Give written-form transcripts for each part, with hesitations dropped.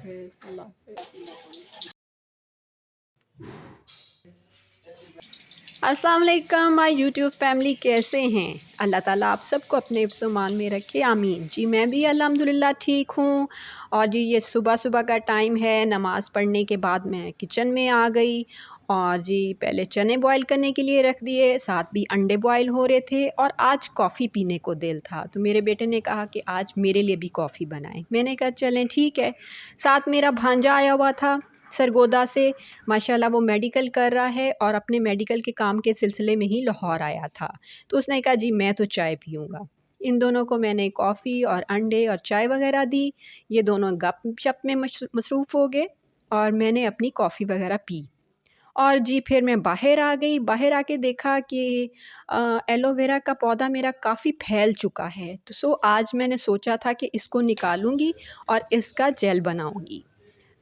हाफिज़, अल्लाह हाफिज़। अस्सलाम वालेकुम माय यूट्यूब फैमिली, कैसे हैं? अल्लाह ताला आप सबको अपने हिफ्ज़-ओ-मान में रखे, आमीन। जी मैं भी अल्हम्दुलिल्लाह ठीक हूँ। और जी ये सुबह-सुबह का टाइम है, नमाज़ पढ़ने के बाद मैं किचन में आ गई और जी पहले चने बॉयल करने के लिए रख दिए, साथ भी अंडे बॉयल हो रहे थे और आज कॉफ़ी पीने को दिल था। तो मेरे बेटे ने कहा कि आज मेरे लिए भी कॉफ़ी बनाएँ। मैंने कहा चलें ठीक है। साथ मेरा भांजा आया हुआ था सरगोदा से, माशाल्लाह वो मेडिकल कर रहा है और अपने मेडिकल के काम के सिलसिले में ही लाहौर आया था। तो उसने कहा जी मैं तो चाय पीऊँगा। इन दोनों को मैंने कॉफ़ी और अंडे और चाय वग़ैरह दी। ये दोनों गप-शप में मसरूफ़ हो गए और मैंने अपनी कॉफ़ी वग़ैरह पी। और जी फिर मैं बाहर आ गई। बाहर आके देखा कि एलोवेरा का पौधा मेरा काफ़ी फैल चुका है। तो आज मैंने सोचा था कि इसको निकालूँगी और इसका जेल बनाऊँगी।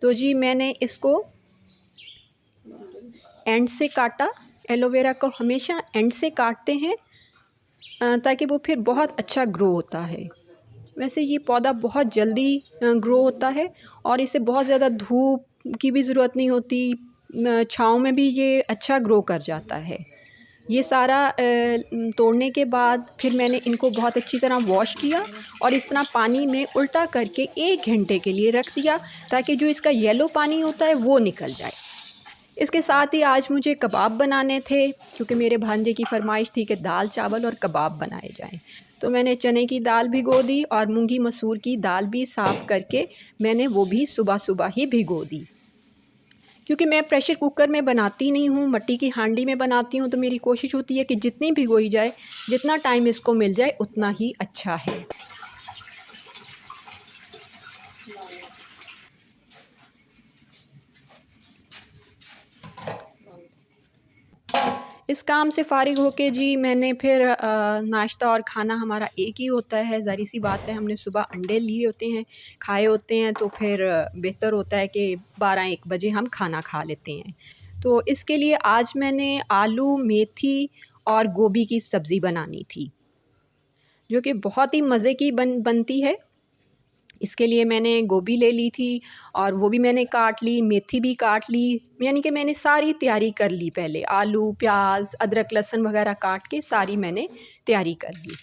तो जी मैंने इसको एंड से काटा। एलोवेरा को हमेशा एंड से काटते हैं ताकि वो फिर बहुत अच्छा ग्रो होता है। वैसे ये पौधा बहुत जल्दी ग्रो होता है और इसे बहुत ज़्यादा धूप की भी ज़रूरत नहीं होती, छाँव में भी ये अच्छा ग्रो कर जाता है। ये सारा तोड़ने के बाद फिर मैंने इनको बहुत अच्छी तरह वॉश किया और इस तरह पानी में उल्टा करके 1 घंटे के लिए रख दिया ताकि जो इसका येलो पानी होता है वो निकल जाए। इसके साथ ही आज मुझे कबाब बनाने थे क्योंकि मेरे भांजे की फ़रमाइश थी कि दाल चावल और कबाब बनाए जाएँ। तो मैंने चने की दाल भिगो दी और मूंगी मसूर की दाल भी साफ़ करके मैंने वो भी सुबह-सुबह ही भिगो दी। क्योंकि मैं प्रेशर कुकर में बनाती नहीं हूँ, मिट्टी की हांडी में बनाती हूँ, तो मेरी कोशिश होती है कि जितनी भिगोई जाए, जितना टाइम इसको मिल जाए उतना ही अच्छा है। इस काम से फ़ारिग होके जी मैंने फिर नाश्ता और खाना हमारा एक ही होता है, ज़ाहिर-सी बात है हमने सुबह अंडे लिए होते हैं, खाए होते हैं, तो फिर बेहतर होता है कि 12-1 बजे हम खाना खा लेते हैं। तो इसके लिए आज मैंने आलू, मेथी और गोभी की सब्ज़ी बनानी थी, जो कि बहुत ही मज़े की बनती है। इसके लिए मैंने गोभी ले ली थी और वो भी मैंने काट ली, मेथी भी काट ली, यानी कि मैंने सारी तैयारी कर ली पहले। आलू, प्याज़, अदरक, लहसुन वग़ैरह काट के सारी मैंने तैयारी कर ली।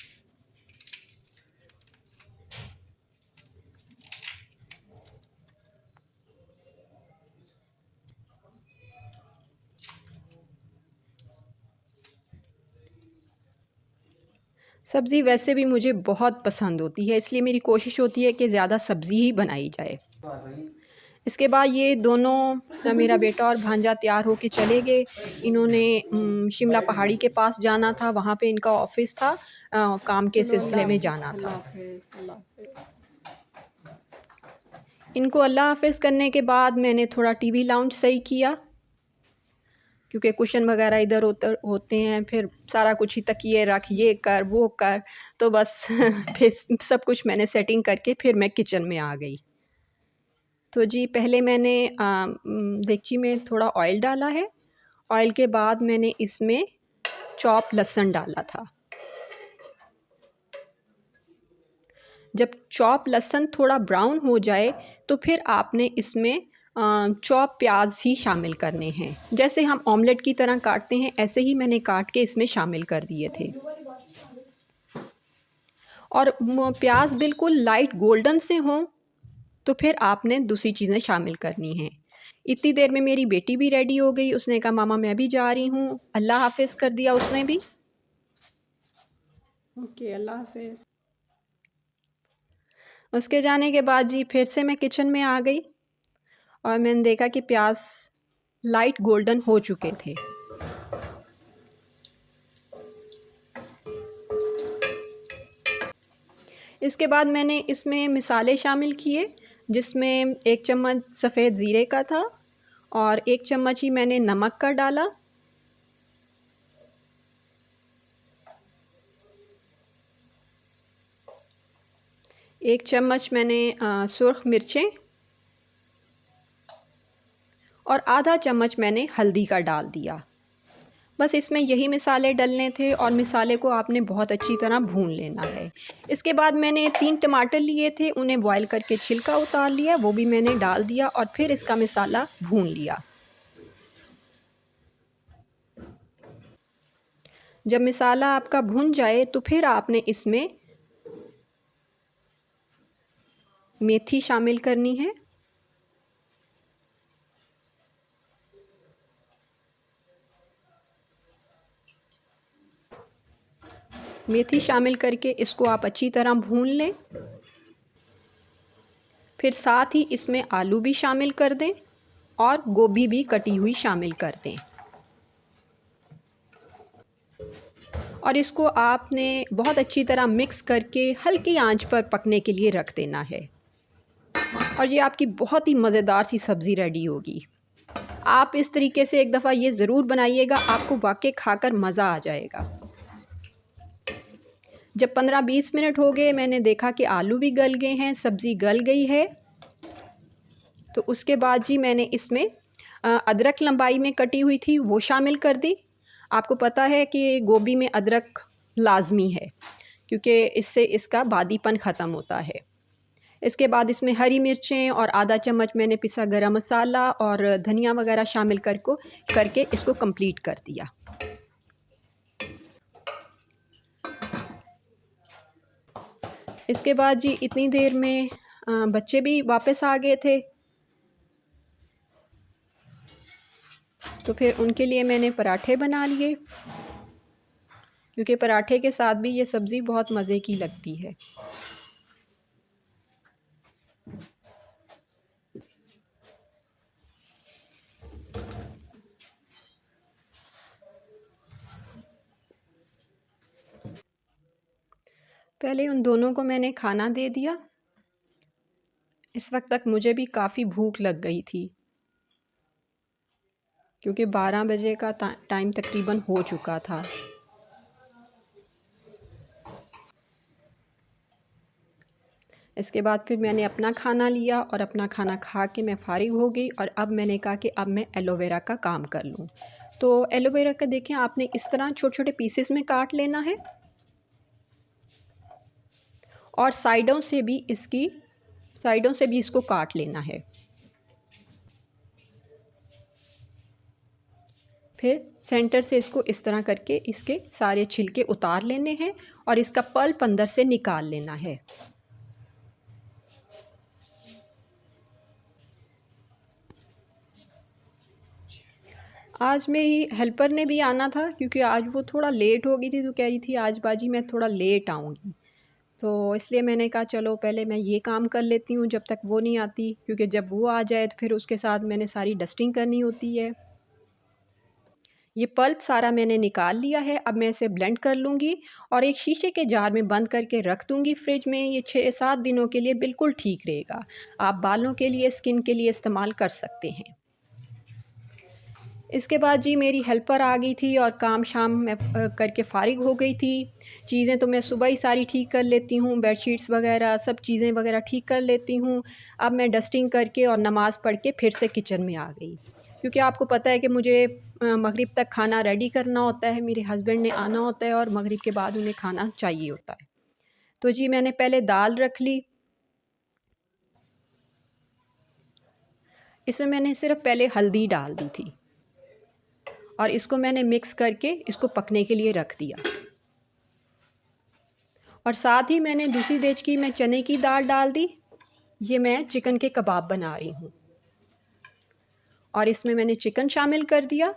सब्ज़ी वैसे भी मुझे बहुत पसंद होती है, इसलिए मेरी कोशिश होती है कि ज़्यादा सब्ज़ी ही बनाई जाए। इसके बाद ये दोनों मेरा बेटा और भांजा तैयार होके चले गए। इन्होंने शिमला पहाड़ी के पास जाना था, वहाँ पे इनका ऑफ़िस था, काम के सिलसिले में जाना था। अल्लाह हाफिज़। इनको अल्लाह हाफ़िज़ करने के बाद मैंने थोड़ा टीवी लाउंज सही किया क्योंकि कुशन वगैरह इधर उधर होते हैं, फिर सारा कुछ ही तकिए रख, ये कर, वो कर, तो बस फिर सब कुछ मैंने सेटिंग करके फिर मैं किचन में आ गई। तो जी पहले मैंने देगची में थोड़ा ऑयल डाला है। ऑयल के बाद मैंने इसमें चॉप लहसुन डाला था। जब चॉप लहसुन थोड़ा ब्राउन हो जाए तो फिर आपने इसमें चॉप प्याज ही शामिल करने हैं। जैसे हम ऑमलेट की तरह काटते हैं ऐसे ही मैंने काट के इसमें शामिल कर दिए थे। और प्याज बिल्कुल लाइट गोल्डन से हों तो फिर आपने दूसरी चीज़ें शामिल करनी हैं। इतनी देर में मेरी बेटी भी रेडी हो गई, उसने कहा मामा मैं भी जा रही हूँ, अल्लाह हाफिज़ कर दिया उसने भी। ओके, अल्लाह हाफिज़। उसके जाने के बाद जी फिर से मैं किचन में आ गई और मैंने देखा कि प्याज लाइट गोल्डन हो चुके थे। इसके बाद मैंने इसमें मिसाले शामिल किए, जिसमें 1 चम्मच सफ़ेद ज़ीरे का था और 1 चम्मच ही मैंने नमक का डाला। एक चम्मच मैंने सुर्ख मिर्चें और आधा चम्मच मैंने हल्दी का डाल दिया। बस इसमें यही मसाले डलने थे और मसाले को आपने बहुत अच्छी तरह भून लेना है। इसके बाद मैंने 3 टमाटर लिए थे, उन्हें बॉयल करके छिलका उतार लिया, वो भी मैंने डाल दिया और फिर इसका मसाला भून लिया। जब मसाला आपका भुन जाए तो फिर आपने इसमें मेथी शामिल करनी है। मेथी शामिल करके इसको आप अच्छी तरह भून लें। फिर साथ ही इसमें आलू भी शामिल कर दें और गोभी भी कटी हुई शामिल कर दें और इसको आपने बहुत अच्छी तरह मिक्स करके हल्की आंच पर पकने के लिए रख देना है और ये आपकी बहुत ही मज़ेदार सी सब्ज़ी रेडी होगी। आप इस तरीके से एक दफ़ा ये ज़रूर बनाइएगा, आपको वाक़ई खाकर मज़ा आ जाएगा। जब 15-20 मिनट हो गए, मैंने देखा कि आलू भी गल गए हैं, सब्ज़ी गल गई है, तो उसके बाद जी मैंने इसमें अदरक लंबाई में कटी हुई थी वो शामिल कर दी। आपको पता है कि गोभी में अदरक लाज़मी है क्योंकि इससे इसका बादीपन ख़त्म होता है। इसके बाद इसमें हरी मिर्चें और आधा चम्मच मैंने पिसा गरम मसाला और धनिया वगैरह शामिल करके इसको कंप्लीट कर दिया। इसके बाद जी इतनी देर में बच्चे भी वापस आ गए थे, तो फिर उनके लिए मैंने पराठे बना लिए क्योंकि पराठे के साथ भी ये सब्ज़ी बहुत मज़े की लगती है। पहले उन दोनों को मैंने खाना दे दिया। इस वक्त तक मुझे भी काफ़ी भूख लग गई थी क्योंकि 12 बजे का टाइम तकरीबन हो चुका था। इसके बाद फिर मैंने अपना खाना लिया और अपना खाना खा के मैं फ़ारिग हो गई और अब मैंने कहा कि अब मैं एलोवेरा का काम कर लूँ। तो एलोवेरा का देखें आपने इस तरह छोटे-छोटे पीसेस में काट लेना है और साइडों से भी इसको काट लेना है। फिर सेंटर से इसको इस तरह करके इसके सारे छिलके उतार लेने हैं और इसका पल्प अंदर से निकाल लेना है। आज मेरी हेल्पर ने भी आना था क्योंकि आज वो थोड़ा लेट हो गई थी, तो कह रही थी आज बाजी मैं थोड़ा लेट आऊँगी। तो इसलिए मैंने कहा चलो पहले मैं ये काम कर लेती हूँ जब तक वो नहीं आती, क्योंकि जब वो आ जाए तो फिर उसके साथ मैंने सारी डस्टिंग करनी होती है। ये पल्प सारा मैंने निकाल लिया है, अब मैं इसे ब्लेंड कर लूँगी और एक शीशे के जार में बंद करके रख दूँगी फ्रिज में। ये 6-7 दिनों के लिए बिल्कुल ठीक रहेगा। आप बालों के लिए, स्किन के लिए इस्तेमाल कर सकते हैं। इसके बाद जी मेरी हेल्पर आ गई थी और काम शाम मैं करके फ़ारिग हो गई थी। चीज़ें तो मैं सुबह ही सारी ठीक कर लेती हूँ, बेडशीट्स वगैरह सब चीज़ें वगैरह ठीक कर लेती हूँ। अब मैं डस्टिंग करके और नमाज़ पढ़ के फिर से किचन में आ गई, क्योंकि आपको पता है कि मुझे मगरिब तक खाना रेडी करना होता है, मेरे हस्बैंड ने आना होता है और मगरिब के बाद उन्हें खाना चाहिए होता है। तो जी मैंने पहले दाल रख ली। इसमें मैंने सिर्फ़ पहले हल्दी डाल दी थी और इसको मैंने मिक्स करके इसको पकने के लिए रख दिया। और साथ ही मैंने दूसरी देचकी में चने की दाल डाल दी। ये मैं चिकन के कबाब बना रही हूँ और इसमें मैंने चिकन शामिल कर दिया।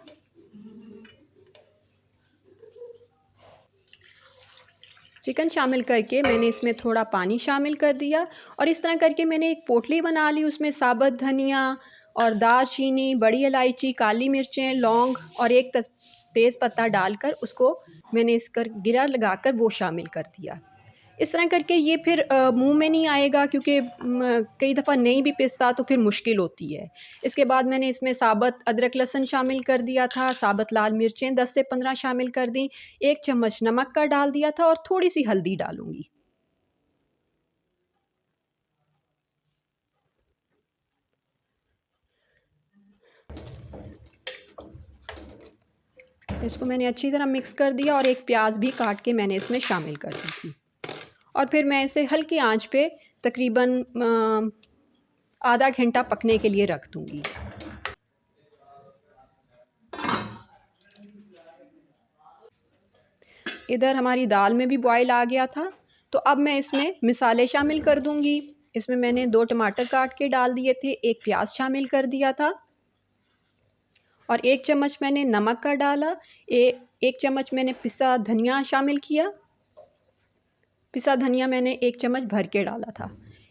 चिकन शामिल करके मैंने इसमें थोड़ा पानी शामिल कर दिया और इस तरह करके मैंने एक पोटली बना ली। उसमें साबुत धनिया और दालचीनी, बड़ी इलायची, काली मिर्चें, लौंग और एक तेज़ पत्ता डालकर उसको मैंने इसकर गिरा लगाकर वो शामिल कर दिया। इस तरह करके ये फिर मुँह में नहीं आएगा, क्योंकि कई दफ़ा नहीं भी पिसता तो फिर मुश्किल होती है। इसके बाद मैंने इसमें साबुत अदरक लहसुन शामिल कर दिया था, साबुत लाल मिर्चें 10 से 15 शामिल कर दी, 1 चम्मच नमक का डाल दिया था और थोड़ी-सी हल्दी डालूँगी। इसको मैंने अच्छी तरह मिक्स कर दिया और एक प्याज भी काट के मैंने इसमें शामिल कर दी थी। और फिर मैं इसे हल्की आंच पे तकरीबन आधा घंटा पकने के लिए रख दूँगी। इधर हमारी दाल में भी बॉयल आ गया था, तो अब मैं इसमें मिसाले शामिल कर दूँगी। इसमें मैंने 2 टमाटर काट के डाल दिए थे, 1 प्याज शामिल कर दिया था और 1 चम्मच मैंने नमक का डाला। 1 चम्मच मैंने पिसा धनिया शामिल किया। पिसा धनिया मैंने 1 चम्मच भर के डाला था।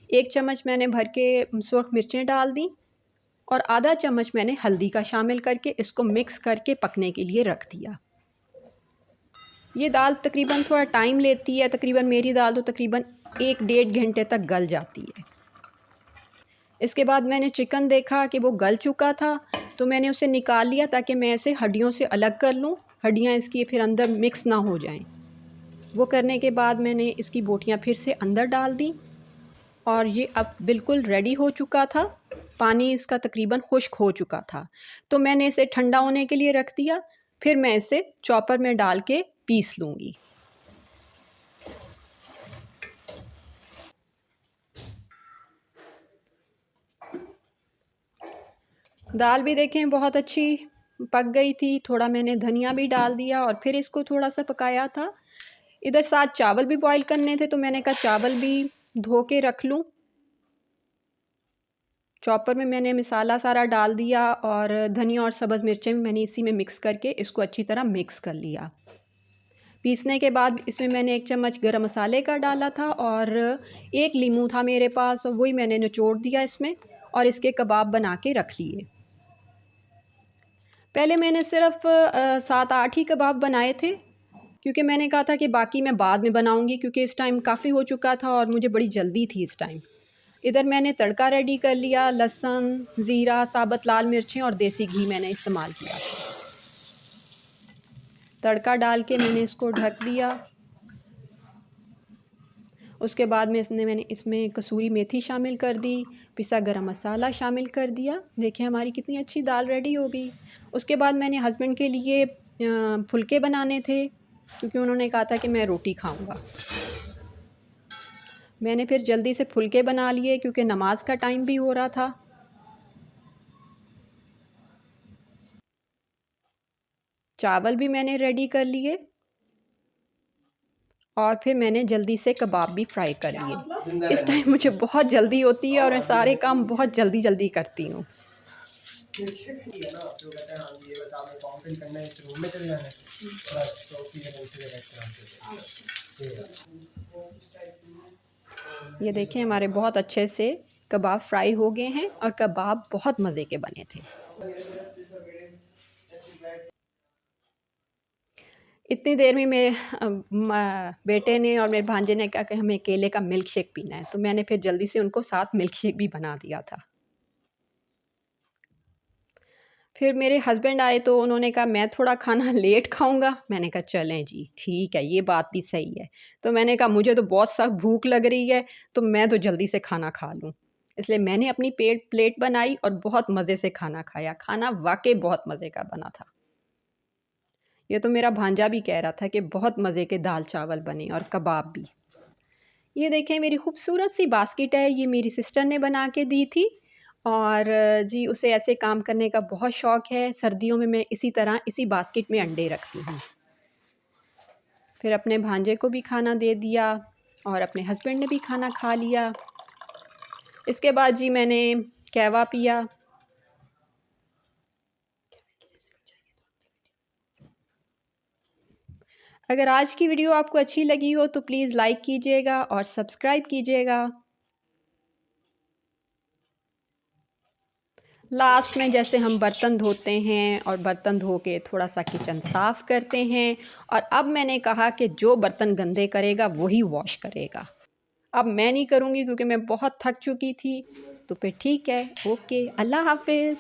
1 चम्मच मैंने भर के सुर्ख मिर्चें डाल दी और आधा चम्मच मैंने हल्दी का शामिल करके इसको मिक्स करके पकने के लिए रख दिया। ये दाल तकरीबन थोड़ा टाइम लेती है, तकरीबन मेरी दाल तो तकरीबन 1 डेढ़ घंटे तक गल जाती है। इसके बाद मैंने चिकन देखा कि वो गल चुका था, तो मैंने उसे निकाल लिया ताकि मैं इसे हड्डियों से अलग कर लूँ, हड्डियाँ इसकी फिर अंदर मिक्स ना हो जाएं। वो करने के बाद मैंने इसकी बोटियाँ फिर से अंदर डाल दी और ये अब बिल्कुल रेडी हो चुका था। पानी इसका तकरीबन खुश्क हो चुका था, तो मैंने इसे ठंडा होने के लिए रख दिया। फिर मैं इसे चॉपर में डाल के पीस लूँगी। दाल भी देखें बहुत अच्छी पक गई थी। थोड़ा मैंने धनिया भी डाल दिया और फिर इसको थोड़ा सा पकाया था। इधर साथ चावल भी बॉईल करने थे, तो मैंने कहा चावल भी धो के रख लूँ। चॉपर में मैंने मसाला सारा डाल दिया और धनिया और सब्ज़ मिर्चें भी मैंने इसी में मिक्स करके इसको अच्छी तरह मिक्स कर लिया। पीसने के बाद इसमें मैंने 1 चम्मच गरम मसाले का डाला था और 1 लीमू था मेरे पास, और वही मैंने निचोड़ दिया इसमें और इसके कबाब बना के रख लिए। पहले मैंने सिर्फ 7-8 ही कबाब बनाए थे, क्योंकि मैंने कहा था कि बाकी मैं बाद में बनाऊंगी, क्योंकि इस टाइम काफ़ी हो चुका था और मुझे बड़ी जल्दी थी इस टाइम। इधर मैंने तड़का रेडी कर लिया। लहसुन, ज़ीरा, साबुत लाल मिर्चें और देसी घी मैंने इस्तेमाल किया। तड़का डाल के मैंने इसको ढक दिया। उसके बाद में मैंने इसमें कसूरी मेथी शामिल कर दी, पिसा गरम मसाला शामिल कर दिया। देखिए हमारी कितनी अच्छी दाल रेडी हो गई। उसके बाद मैंने हस्बैंड के लिए फुलके बनाने थे, क्योंकि उन्होंने कहा था कि मैं रोटी खाऊंगा। मैंने फिर जल्दी से फुलके बना लिए, क्योंकि नमाज का टाइम भी हो रहा था। चावल भी मैंने रेडी कर लिए और फिर मैंने जल्दी से कबाब भी फ्राई कर लिए। इस टाइम मुझे बहुत जल्दी होती है और मैं सारे काम बहुत जल्दी जल्दी करती हूँ। ये देखें हमारे बहुत अच्छे से कबाब फ्राई हो गए हैं और कबाब बहुत मज़े के बने थे। इतनी देर में मेरे बेटे ने और मेरे भांजे ने कहा कि हमें केले का मिल्क शेक पीना है, तो मैंने फिर जल्दी से उनको साथ मिल्क शेक भी बना दिया था। फिर मेरे हस्बैंड आए तो उन्होंने कहा मैं थोड़ा खाना लेट खाऊंगा। मैंने कहा चलें जी, ठीक है, ये बात भी सही है। तो मैंने कहा मुझे तो बहुत सख्त भूख लग रही है, तो मैं तो जल्दी से खाना खा लूँ। इसलिए मैंने अपनी प्लेट बनाई और बहुत मज़े से खाना खाया। खाना वाकई बहुत मज़े का बना था। ये तो मेरा भांजा भी कह रहा था कि बहुत मज़े के दाल चावल बने और कबाब भी। ये देखें मेरी खूबसूरत सी बास्केट है, ये मेरी सिस्टर ने बना के दी थी और जी उसे ऐसे काम करने का बहुत शौक़ है। सर्दियों में मैं इसी तरह इसी बास्केट में अंडे रखती हूँ। फिर अपने भांजे को भी खाना दे दिया और अपने हस्बैंड ने भी खाना खा लिया। इसके बाद जी मैंने कहवा पिया। अगर आज की वीडियो आपको अच्छी लगी हो तो प्लीज़ लाइक कीजिएगा और सब्सक्राइब कीजिएगा। लास्ट में जैसे हम बर्तन धोते हैं और बर्तन धो के थोड़ा सा किचन साफ़ करते हैं, और अब मैंने कहा कि जो बर्तन गंदे करेगा वही वॉश करेगा। अब मैं नहीं करूँगी क्योंकि मैं बहुत थक चुकी थी। तो फिर ठीक है, ओके, अल्लाह हाफ़िज़।